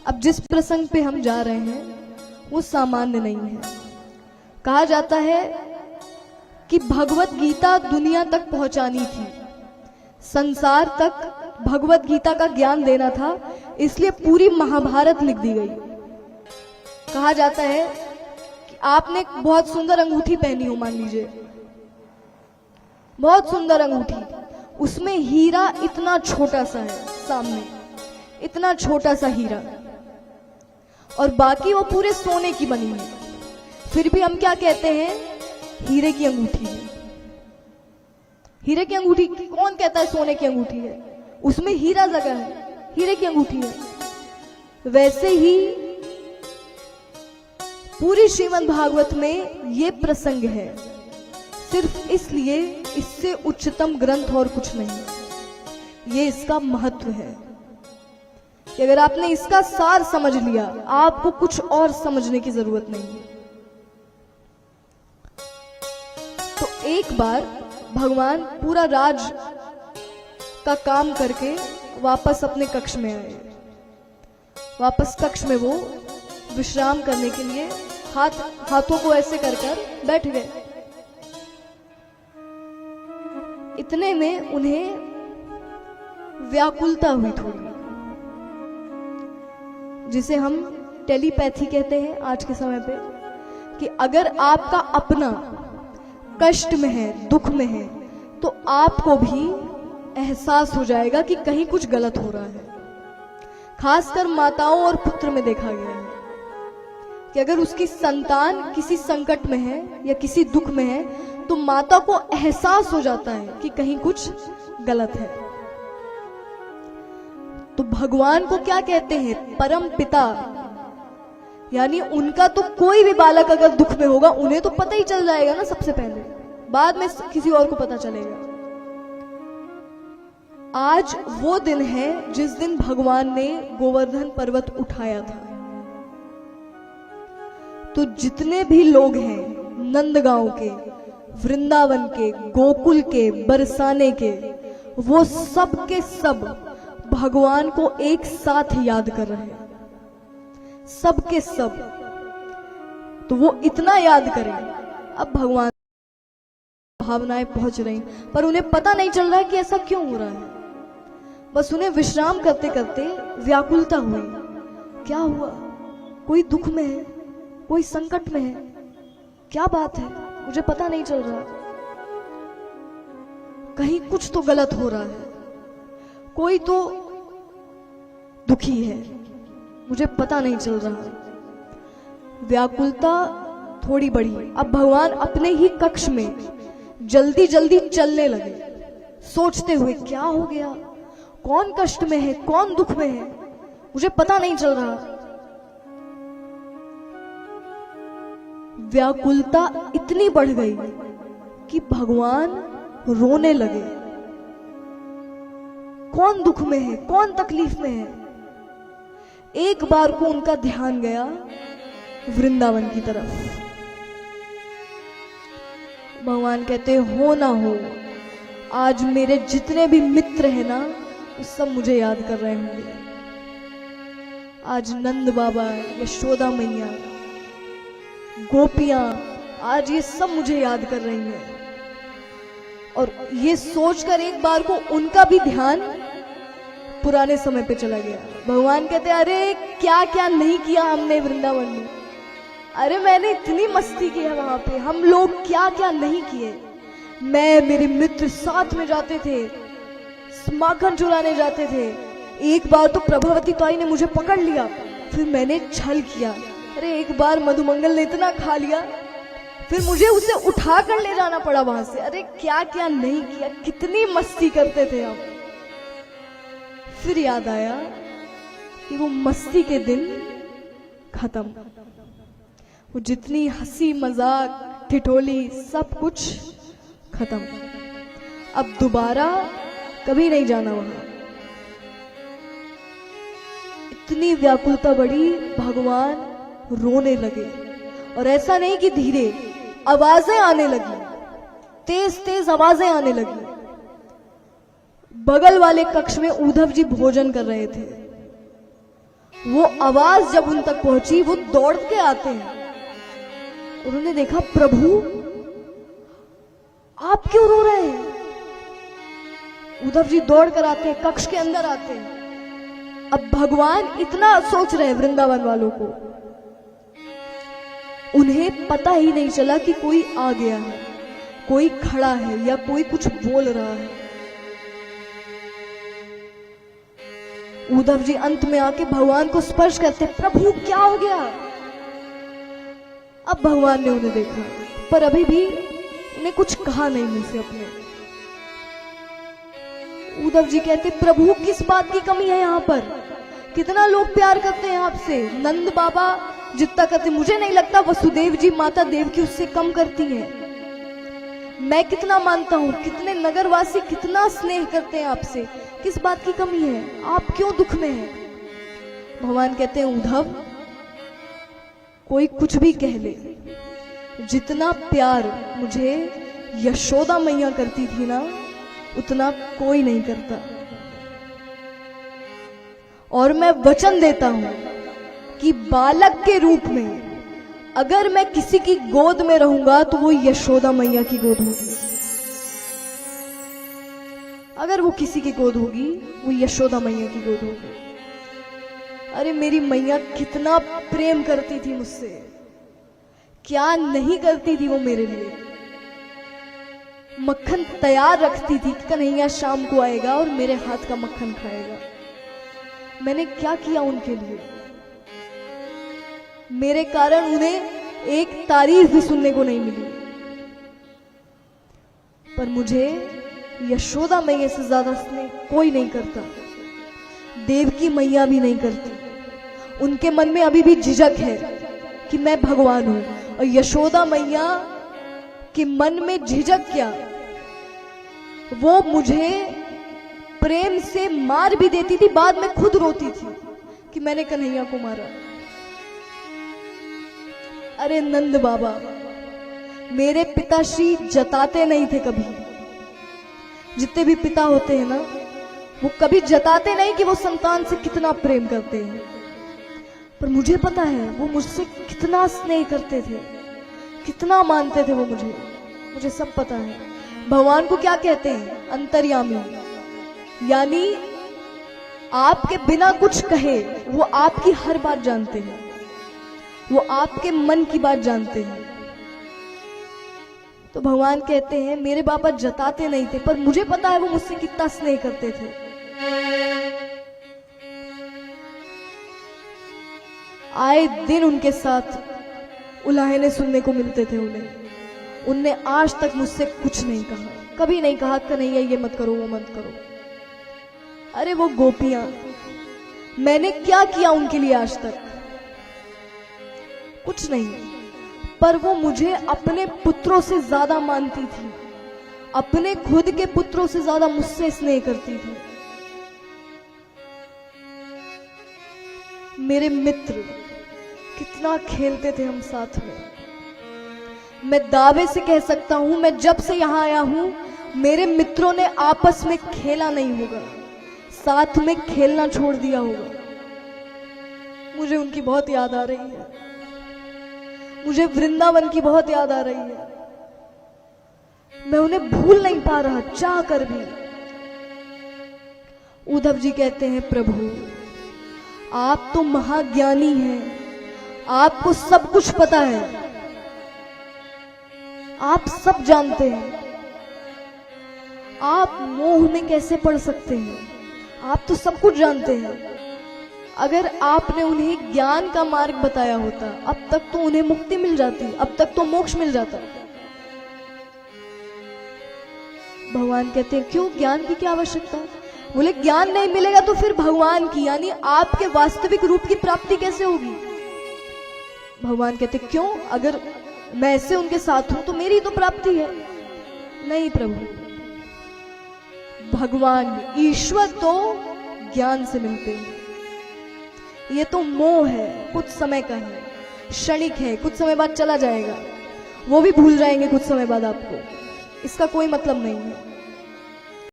अब जिस प्रसंग पे हम जा रहे हैं वो सामान्य नहीं है। कहा जाता है कि भगवत गीता दुनिया तक पहुंचानी थी, संसार तक भगवत गीता का ज्ञान देना था, इसलिए पूरी महाभारत लिख दी गई। कहा जाता है कि आपने एक बहुत सुंदर अंगूठी पहनी हो, मान लीजिए बहुत सुंदर अंगूठी, उसमें हीरा इतना छोटा सा है, सामने इतना छोटा सा हीरा, और बाकी वो पूरे सोने की बनी है, फिर भी हम क्या कहते हैं? हीरे की अंगूठी है। हीरे की अंगूठी कौन कहता है सोने की अंगूठी है? उसमें हीरा लगा है, हीरे की अंगूठी है। वैसे ही पूरी श्रीमद् भागवत में ये प्रसंग है, सिर्फ इसलिए इससे उच्चतम ग्रंथ और कुछ नहीं। ये इसका महत्व है कि अगर आपने इसका सार समझ लिया, आपको कुछ और समझने की जरूरत नहीं। तो एक बार भगवान पूरा राज का काम करके वापस अपने कक्ष में आए। वापस कक्ष में वो विश्राम करने के लिए हाथों को ऐसे कर बैठ गए। इतने में उन्हें व्याकुलता हुई थोड़ी, जिसे हम टेलीपैथी कहते हैं आज के समय पे, कि अगर आपका अपना कष्ट में है, दुख में है, तो आपको भी एहसास हो जाएगा कि कहीं कुछ गलत हो रहा है। खासकर माताओं और पुत्र में देखा गया है कि अगर उसकी संतान किसी संकट में है या किसी दुख में है, तो माता को एहसास हो जाता है कि कहीं कुछ गलत है। तो भगवान को क्या कहते हैं? परम पिता। यानी उनका तो कोई भी बालक अगर दुख में होगा, उन्हें तो पता ही चल जाएगा ना सबसे पहले, बाद में किसी और को पता चलेगा। आज वो दिन है जिस दिन भगवान ने गोवर्धन पर्वत उठाया था। तो जितने भी लोग हैं नंदगांव के, वृंदावन के, गोकुल के, बरसाने के, वो सब के सब भगवान को एक साथ याद कर रहे हैं, सब के सब। तो वो इतना याद करें, अब भगवान भावनाएं पहुंच रही, पर उन्हें पता नहीं चल रहा कि ऐसा क्यों हो रहा है। बस उन्हें विश्राम करते करते व्याकुलता हुई। क्या हुआ? कोई दुख में है, कोई संकट में है, क्या बात है? मुझे पता नहीं चल रहा, कहीं कुछ तो गलत हो रहा है, कोई तो दुखी है, मुझे पता नहीं चल रहा। व्याकुलता थोड़ी बढ़ी। अब भगवान अपने ही कक्ष में जल्दी जल्दी चलने लगे, सोचते हुए क्या हो गया, कौन कष्ट में है, कौन दुख में है, मुझे पता नहीं चल रहा। व्याकुलता इतनी बढ़ गई कि भगवान रोने लगे। कौन दुख में है, कौन तकलीफ में है? एक बार को उनका ध्यान गया वृंदावन की तरफ। भगवान कहते हो ना हो, आज मेरे जितने भी मित्र हैं ना, वो सब मुझे याद कर रहे होंगे। आज नंद बाबा, यशोदा मैया, गोपियां, आज ये सब मुझे याद कर रही हैं। और ये सोचकर एक बार को उनका भी ध्यान पुराने समय पे चला गया। भगवान कहते अरे क्या क्या नहीं किया हमने वृंदावन में, अरे मैंने इतनी मस्ती की है वहां पे, हम लोग क्या क्या नहीं किए। मैं, मेरे मित्र साथ में जाते थे, माखन चुराने जाते थे। एक बार तो प्रभावती ताई ने मुझे पकड़ लिया, फिर मैंने छल किया। अरे एक बार मधुमंगल ने इतना खा लिया, फिर मुझे उसे उठा कर ले जाना पड़ा वहां से। अरे क्या क्या नहीं किया, कितनी मस्ती करते थे हम। फिर याद आया कि वो मस्ती के दिन खत्म, वो जितनी हंसी मजाक ठिठोली सब कुछ खत्म। अब दोबारा कभी नहीं जाना वहां। इतनी व्याकुलता बढ़ी, भगवान रोने लगे। और ऐसा नहीं कि धीरे, आवाजें आने लगी, तेज तेज आवाजें आने लगी। बगल वाले कक्ष में उद्धव जी भोजन कर रहे थे वो आवाज जब उन तक पहुंची, वो दौड़ के आते हैं। उन्होंने देखा, प्रभु आप क्यों रो रहे हैं? उद्धव जी दौड़ कर आते हैं, कक्ष के अंदर आते हैं। अब भगवान इतना सोच रहे हैं वृंदावन वालों को, उन्हें पता ही नहीं चला कि कोई आ गया है, कोई खड़ा है या कोई कुछ बोल रहा है। उद्धव जी अंत में आके भगवान को स्पर्श करते, प्रभु क्या हो गया? अब भगवान ने उन्हें देखा, पर अभी भी उन्हें कुछ कहा नहीं मुंह से अपने। उद्धव जी कहते, प्रभु किस बात की कमी है यहाँ पर? कितना लोग प्यार करते हैं आपसे, नंद बाबा जितना करते, मुझे नहीं लगता वसुदेव जी माता देवकी उससे कम करती हैं। मैं कितना मानता हूं, कितने नगरवासी कितना स्नेह करते हैं आपसे, किस बात की कमी है? आप क्यों दुख में हैं? भगवान कहते हैं, उद्धव कोई कुछ भी कह ले, जितना प्यार मुझे यशोदा मैया करती थी ना, उतना कोई नहीं करता। और मैं वचन देता हूं कि बालक के रूप में अगर मैं किसी की गोद में रहूंगा तो वो यशोदा मैया की गोद होगी। अगर वो किसी की गोद होगी, वो यशोदा मैया की गोद होगी। अरे मेरी मैया कितना प्रेम करती थी मुझसे, क्या नहीं करती थी वो मेरे लिए। मक्खन तैयार रखती थी, कन्हैया शाम को आएगा और मेरे हाथ का मक्खन खाएगा। मैंने क्या किया उनके लिए? मेरे कारण उन्हें एक तारीफ भी सुनने को नहीं मिली। पर मुझे यशोदा मैया से ज्यादा स्नेह कोई नहीं करता, देवकी मैया भी नहीं करती। उनके मन में अभी भी झिझक है कि मैं भगवान हूं, और यशोदा मैया के मन में झिझक क्या, वो मुझे प्रेम से मार भी देती थी, बाद में खुद रोती थी कि मैंने कन्हैया को मारा। अरे नंद बाबा, मेरे पिताश्री जताते नहीं थे कभी। जितने भी पिता होते हैं ना, वो कभी जताते नहीं कि वो संतान से कितना प्रेम करते हैं। पर मुझे पता है वो मुझसे कितना स्नेह करते थे, कितना मानते थे वो मुझे सब पता है। भगवान को क्या कहते हैं? अंतर्यामी। यानी आपके बिना कुछ कहे वो आपकी हर बात जानते हैं, वो आपके मन की बात जानते हैं। तो भगवान कहते हैं मेरे बाबा जताते नहीं थे, पर मुझे पता है वो मुझसे कितना स्नेह करते थे। आए दिन उनके साथ उलाहने सुनने को मिलते थे उन्हें। उनने आज तक मुझसे कुछ नहीं कहा, कभी नहीं कहा कन्हैया ये मत करो वो मत करो। अरे वो गोपियां, मैंने क्या किया उनके लिए आज तक? कुछ नहीं, पर वो मुझे अपने पुत्रों से ज्यादा मानती थी, अपने खुद के पुत्रों से ज्यादा मुझसे स्नेह करती थी। मेरे मित्र कितना खेलते थे हम साथ में। मैं दावे से कह सकता हूं, मैं जब से यहां आया हूं, मेरे मित्रों ने आपस में खेला नहीं होगा, साथ में खेलना छोड़ दिया होगा। मुझे उनकी बहुत याद आ रही है, मुझे वृंदावन की बहुत याद आ रही है। मैं उन्हें भूल नहीं पा रहा, चाह कर भी। उद्धव जी कहते हैं प्रभु आप तो महाज्ञानी हैं, आपको सब कुछ पता है, आप सब जानते हैं, आप मोह में कैसे पड़ सकते हैं? आप तो सब कुछ जानते हैं। अगर आपने उन्हें ज्ञान का मार्ग बताया होता, अब तक तो उन्हें मुक्ति मिल जाती, अब तक तो मोक्ष मिल जाता। भगवान कहते हैं क्यों, ज्ञान की क्या आवश्यकता? बोले ज्ञान नहीं मिलेगा तो फिर भगवान की यानी आपके वास्तविक रूप की प्राप्ति कैसे होगी? भगवान कहते क्यों, अगर मैं ऐसे उनके साथ हूं तो मेरी तो प्राप्ति है। नहीं प्रभु, भगवान ईश्वर तो ज्ञान से मिलते हैं, ये तो मोह है, कुछ समय का है, क्षणिक है, कुछ समय बाद चला जाएगा, वो भी भूल जाएंगे कुछ समय बाद आपको, इसका कोई मतलब नहीं है।